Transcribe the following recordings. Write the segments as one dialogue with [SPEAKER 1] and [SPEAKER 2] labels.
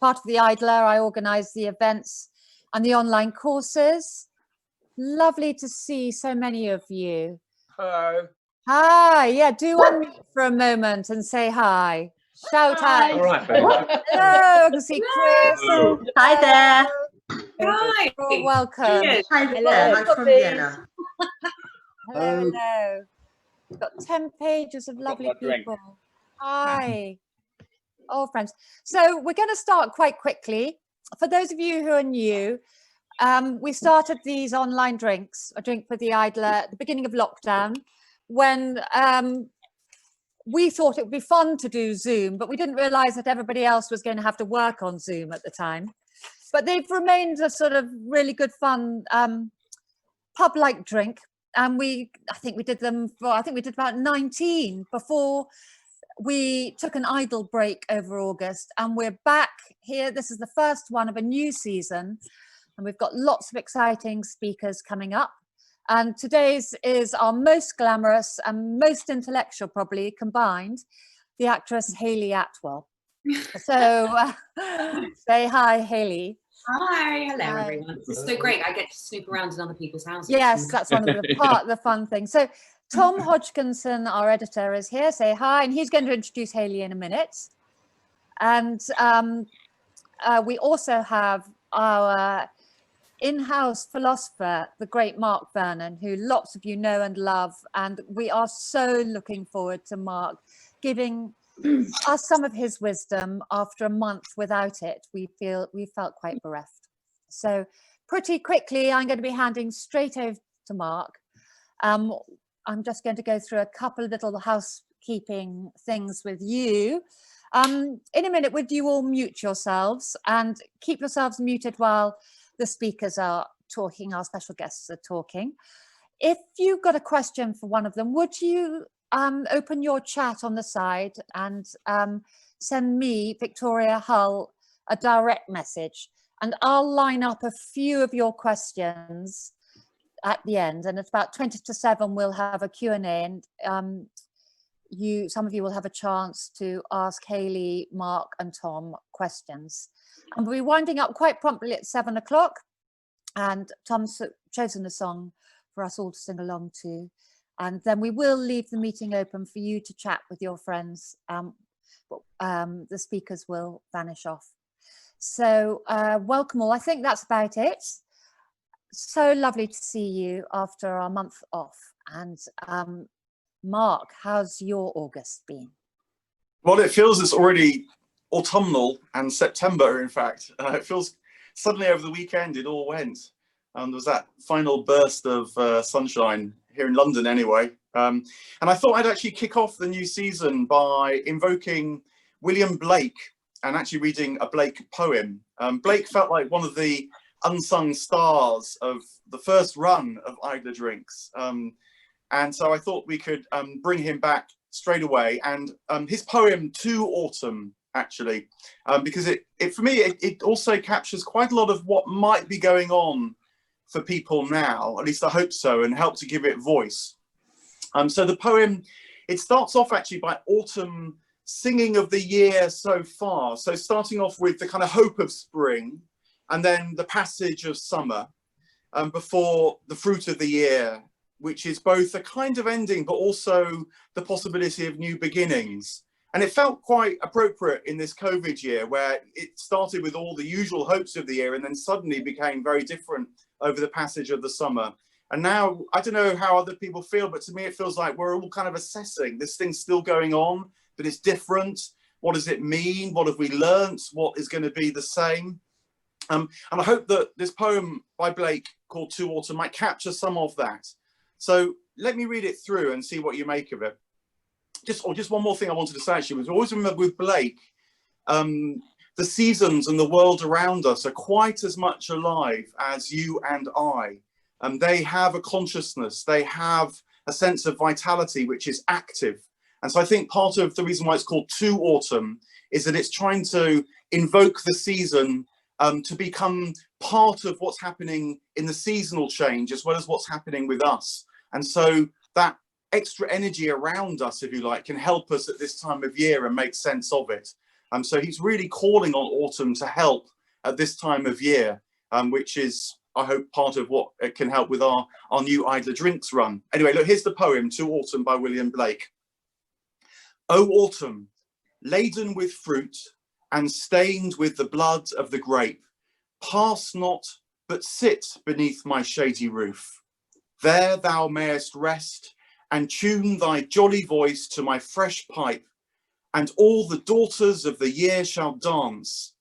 [SPEAKER 1] part of the Idler. I organise the events and the online courses. Lovely to see so many of you.
[SPEAKER 2] Hello.
[SPEAKER 1] Hi, yeah, do unmute for a moment and say hi. Shout out.
[SPEAKER 2] All right,
[SPEAKER 1] Hello, I can see Chris.
[SPEAKER 2] Hello.
[SPEAKER 3] Hi there.
[SPEAKER 4] Hi.
[SPEAKER 1] Oh, welcome.
[SPEAKER 4] Cheers.
[SPEAKER 3] Hi
[SPEAKER 1] Hello,
[SPEAKER 3] there. I'm from
[SPEAKER 1] puppies.
[SPEAKER 3] Vienna.
[SPEAKER 1] Hello, hello. We've got 10 pages of lovely people. Hi. Oh, friends. So we're going to start quite quickly. For those of you who are new, we started these online drinks, a drink for the idler, at the beginning of lockdown, when we thought it would be fun to do Zoom, but we didn't realise that everybody else was going to have to work on Zoom at the time. But they've remained a sort of really good fun pub-like drink. And I think we did about 19 before we took an idle break over August, and we're back here. This is the first one of a new season, and we've got lots of exciting speakers coming up. And today's is our most glamorous and most intellectual, probably combined, the actress Hayley Atwell. So say hi, Hayley.
[SPEAKER 4] Hi, hello
[SPEAKER 1] Hi.
[SPEAKER 4] everyone. It's so great. I get to snoop around in other people's houses.
[SPEAKER 1] Yes, that's one of the fun things. So Tom Hodgkinson, our editor, is here. Say hi, and he's going to introduce Hayley in a minute. And we also have our in-house philosopher, the great Mark Vernon, who lots of you know and love, and we are so looking forward to Mark giving us some of his wisdom. After a month without it, we felt quite bereft. So pretty quickly, I'm going to be handing straight over to Mark. I'm just going to go through a couple of little housekeeping things with you. In a minute, would you all mute yourselves and keep yourselves muted while the speakers are talking, our special guests are talking. If you've got a question for one of them, would you open your chat on the side and send me, Victoria Hull, a direct message, and I'll line up a few of your questions at the end. And at about 20 to 7, we'll have a Q&A, and some of you will have a chance to ask Hayley, Mark and Tom questions. And we'll be winding up quite promptly at 7 o'clock, and Tom's chosen a song for us all to sing along to. And then we will leave the meeting open for you to chat with your friends. The speakers will vanish off. So welcome all. I think that's about it. So lovely to see you after our month off. And Mark, how's your August been?
[SPEAKER 5] Well, it feels it's already autumnal and September, in fact. It feels suddenly over the weekend it all went. There was that final burst of sunshine here in London anyway. And I thought I'd actually kick off the new season by invoking William Blake and actually reading a Blake poem. Blake felt like one of the unsung stars of the first run of Idler Drinks. And so I thought we could bring him back straight away. And his poem, To Autumn, actually, because for me, it also captures quite a lot of what might be going on for people now, at least I hope so, and help to give it voice. So the poem, it starts off actually by autumn singing of the year so far. So starting off with the kind of hope of spring, and then the passage of summer, before the fruit of the year, which is both a kind of ending, but also the possibility of new beginnings. And it felt quite appropriate in this COVID year, where it started with all the usual hopes of the year and then suddenly became very different over the passage of the summer. And now, I don't know how other people feel, but to me, it feels like we're all kind of assessing this thing's still going on, but it's different. What does it mean? What have we learnt? What is going to be the same? And I hope that this poem by Blake called To Autumn might capture some of that. So let me read it through and see what you make of it. Just one more thing I wanted to say actually was always remember with Blake, the seasons and the world around us are quite as much alive as you and I. They have a consciousness, they have a sense of vitality which is active. And so I think part of the reason why it's called To Autumn is that it's trying to invoke the season to become part of what's happening in the seasonal change as well as what's happening with us. And so that extra energy around us, if you like, can help us at this time of year and make sense of it. So he's really calling on autumn to help at this time of year, which is, I hope, part of what it can help with our new Idler Drinks run. Anyway, look, here's the poem, To Autumn by William Blake. O autumn, laden with fruit and stained with the blood of the grape, pass not, but sit beneath my shady roof. There thou mayest rest and tune thy jolly voice to my fresh pipe, and all the daughters of the year shall dance.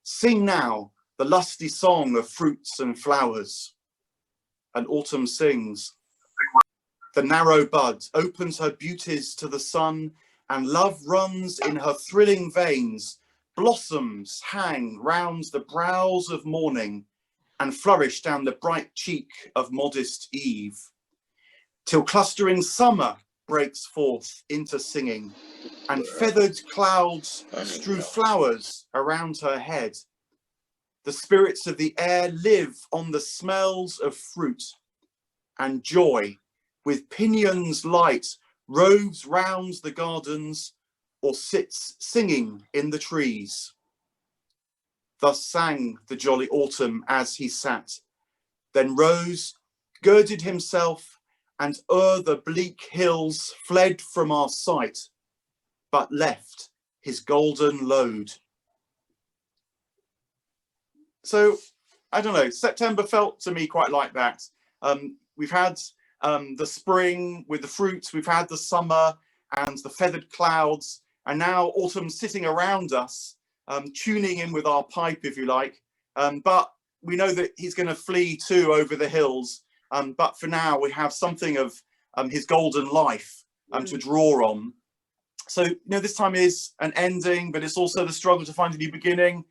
[SPEAKER 5] Sing now the lusty song of fruits and flowers. And autumn sings. The narrow bud opens her beauties to the sun, and love runs in her thrilling veins. Blossoms hang round the brows of morning, and flourish down the bright cheek of modest eve, till clustering summer breaks forth into singing, and feathered clouds strew flowers around her head. The spirits of the air live on the smells of fruit, and joy with pinions light roves round the gardens, or sits singing in the trees. Thus sang the jolly autumn as he sat, then rose, girded himself, and o'er the bleak hills fled from our sight, but left his golden load. So, I don't know, September felt to me quite like that. We've had the spring with the fruits, we've had the summer and the feathered clouds, and now autumn's sitting around us, tuning in with our pipe, if you like. But we know that he's going to flee too over the hills. But for now, we have something of his golden life to draw on. So, you know, this time is an ending, but it's also the struggle to find a new beginning.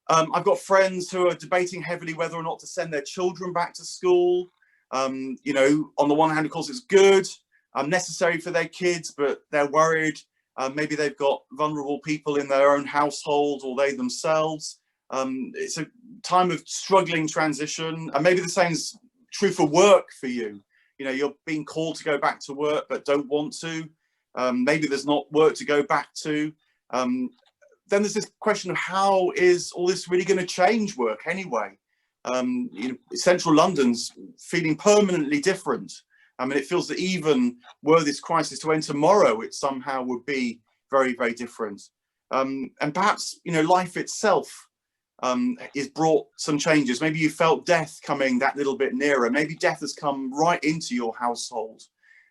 [SPEAKER 5] I've got friends who are debating heavily whether or not to send their children back to school. You know, on the one hand, of course, it's good, necessary for their kids, but they're worried. Maybe they've got vulnerable people in their own household, or they themselves. It's a time of struggling transition. And maybe the same is true for work for you. You know, you're being called to go back to work, but don't want to. Maybe there's not work to go back to. Then there's this question of how is all this really going to change work anyway? You know, central London's feeling permanently different. I mean, it feels that even were this crisis to end tomorrow, it somehow would be very, very different. And perhaps, you know, life itself is brought some changes. Maybe you felt death coming that little bit nearer. Maybe death has come right into your household.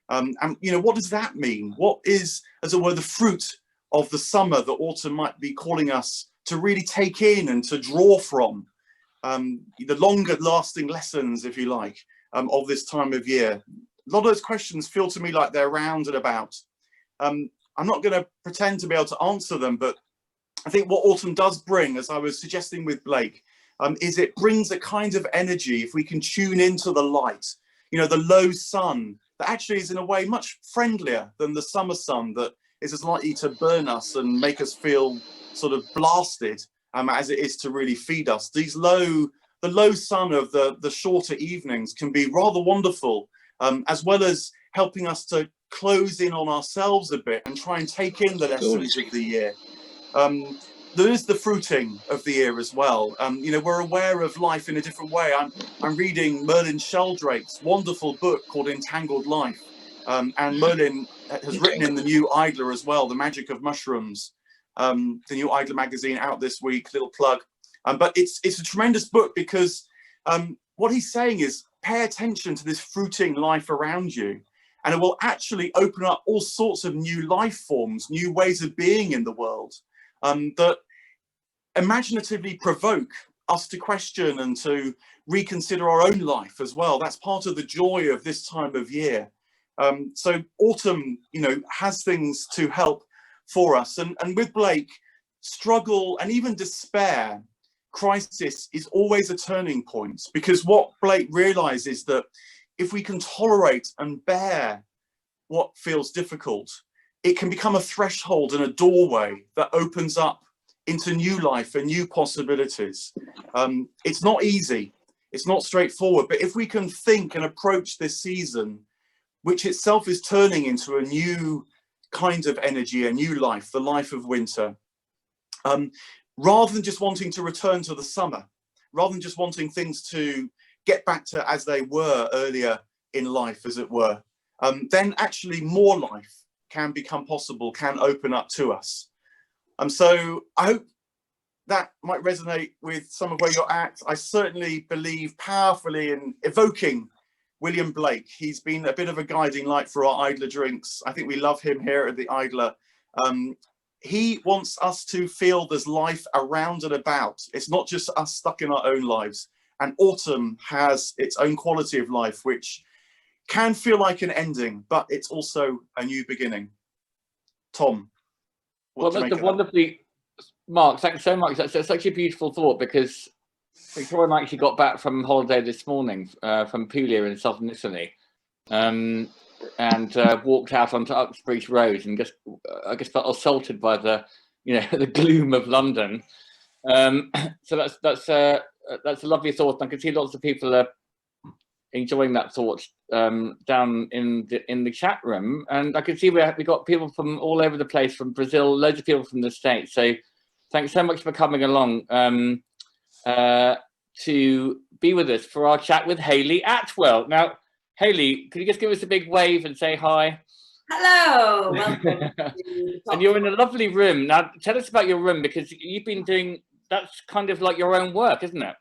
[SPEAKER 5] And, you know, what does that mean? What is, as it were, the fruit of the summer that autumn might be calling us to really take in and to draw from? The longer lasting lessons, if you like, of this time of year. A lot of those questions feel to me like they're round and about. I'm not going to pretend to be able to answer them, but I think what autumn does bring, as I was suggesting with Blake, is it brings a kind of energy, if we can tune into the light, you know, the low sun, that actually is in a way much friendlier than the summer sun that is as likely to burn us and make us feel sort of blasted as it is to really feed us. The low sun of the shorter evenings can be rather wonderful, as well as helping us to close in on ourselves a bit and try and take in the lessons of the year. There is the fruiting of the year as well. You know, we're aware of life in a different way. I'm reading Merlin Sheldrake's wonderful book called Entangled Life. And Merlin has written in the new Idler as well, The Magic of Mushrooms, the new Idler magazine out this week, little plug. But it's a tremendous book because what he's saying is pay attention to this fruiting life around you, and it will actually open up all sorts of new life forms, new ways of being in the world that imaginatively provoke us to question and to reconsider our own life as well. That's part of the joy of this time of year. So autumn, you know, has things to help for us. And with Blake, struggle and even despair, crisis is always a turning point, because what Blake realizes is that if we can tolerate and bear what feels difficult, it can become a threshold and a doorway that opens up into new life and new possibilities. It's not easy, it's not straightforward, but if we can think and approach this season, which itself is turning into a new kind of energy, a new life, the life of winter, rather than just wanting to return to the summer, rather than just wanting things to get back to as they were earlier in life, as it were, then actually more life can become possible, can open up to us. So I hope that might resonate with some of where you're at. I certainly believe powerfully in evoking William Blake. He's been a bit of a guiding light for our Idler drinks. I think we love him here at the Idler. He wants us to feel there's life around and about. It's not just us stuck in our own lives. And autumn has its own quality of life, which can feel like an ending, but it's also a new beginning. Tom,
[SPEAKER 2] well, that's a wonderfully, Mark, thanks so much. That's such a beautiful thought, because Victoria and I actually got back from holiday this morning from Puglia in southern Italy, and walked out onto Uxbridge Road and just, I guess, felt assaulted by the, the gloom of London. So that's a lovely thought. I can see lots of people are enjoying that thought down in the chat room, and I can see we got people from all over the place, from Brazil, loads of people from the States. So thanks so much for coming along to be with us for our chat with Hayley Atwell. Now, Hayley, could you just give us a big wave and say hi?
[SPEAKER 4] Hello. Welcome.
[SPEAKER 2] And you're in a lovely room. Now, tell us about your room, because you've been doing, that's kind of like your own work, isn't it?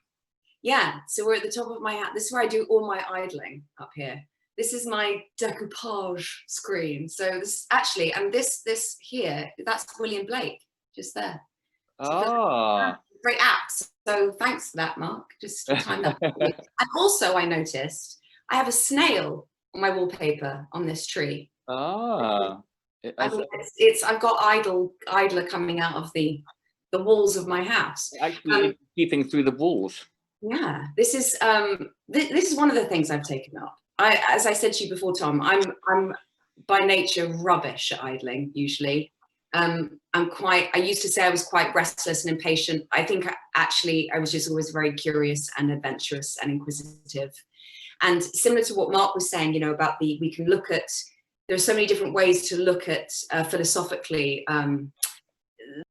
[SPEAKER 4] Yeah, so we're at the top of my house. This is where I do all my idling up here. This is my decoupage screen. So this actually, and this here, that's William Blake, just there. So great apps. So thanks for that, Mark. Just time that. And also, I noticed I have a snail on my wallpaper on this tree. I've got idler coming out of the walls of my house.
[SPEAKER 2] Actually, peeping through the walls.
[SPEAKER 4] Yeah, this is one of the things I've taken up. As I said to you before, Tom, I'm by nature rubbish at idling usually. I used to say I was quite restless and impatient. I think actually I was just always very curious and adventurous and inquisitive. And similar to what Mark was saying, we can look at, there are so many different ways to look at philosophically